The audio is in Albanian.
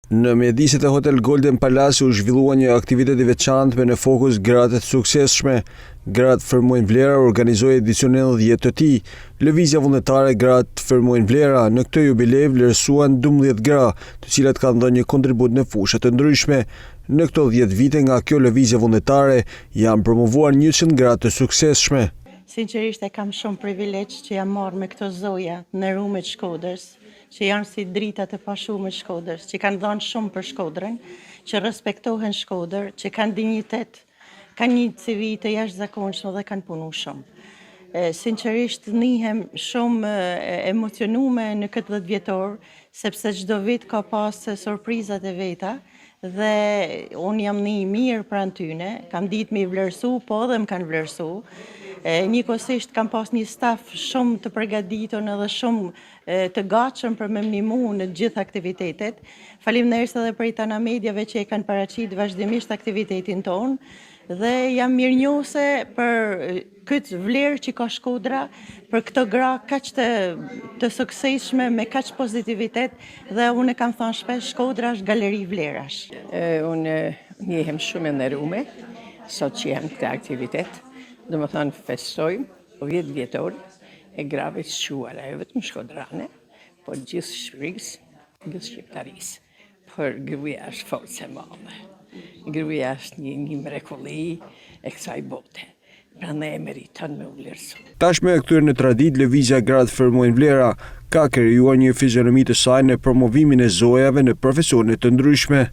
Në mjediset e Hotel Golden Palace u zhvillua një aktivitet i veçantë me në fokus gratë të suksesshme. Gratë Fërmojnë Vlera organizoi edicionin 10 të tij. Lëvizja vullnetare Gratë Fërmojnë Vlera në këtë jubilej vlerësuan 12 gra, të cilat kanë dhënë një kontribut në fusha të ndryshme. Në këto 10 vite nga kjo lëvizje vullnetare janë promovuar 100 gra të suksesshme. Sinqerisht e kam shumë privilegj që jam marrë me këto zoja në Rume të Shkodrës, që janë si dritat e pashume të Shkodrës, që kanë dhënë shumë për Shkodrën, që respektohen Shkodër, që kanë dinjitet, kanë një CV të jashtëzakonshme dhe kanë punu shumë. Sinqerisht nihem shumë emocionume në këtë 10 vjetor, sepse çdo vit ka pas surprizat e veta dhe unë jam një mirë pranë tyne, kam ditë me i vlerësu, po dhe më kanë vlerësu. Njëkohësisht kam pas një staf shumë të përgatitur edhe shumë të gatshëm për me ndihmu në gjithë aktivitetet. Faleminderit edhe për Tana Mediave që e kanë paraqitur vazhdimisht aktivitetin tonë dhe jam mirënjohëse për këtë vlerë që ka Shkodra, për këto gra kaq të suksesshme me kaq pozitivitet dhe unë kam thënë shpesh Shkodra është galeri vlerash. Unë njihem shumë në Rume, sot që jam këtë aktivitet. Dhe më thënë festojmë 10 vjetor e grave të shuara, e vetëm shkodrane, por gjithë Shqipërisë, gjithë Shqiptarisë. Por gruaja është forcë e madhe. Gruaja është një mrekulli e kësaj bote. Prandaj e meriton me u vlerësu. Tashme kthyer në traditë lëvizja Gratë Fërmojnë Vlera, ka krijuar një fizionomi të saj në promovimin e zojave në profesione të ndryshme.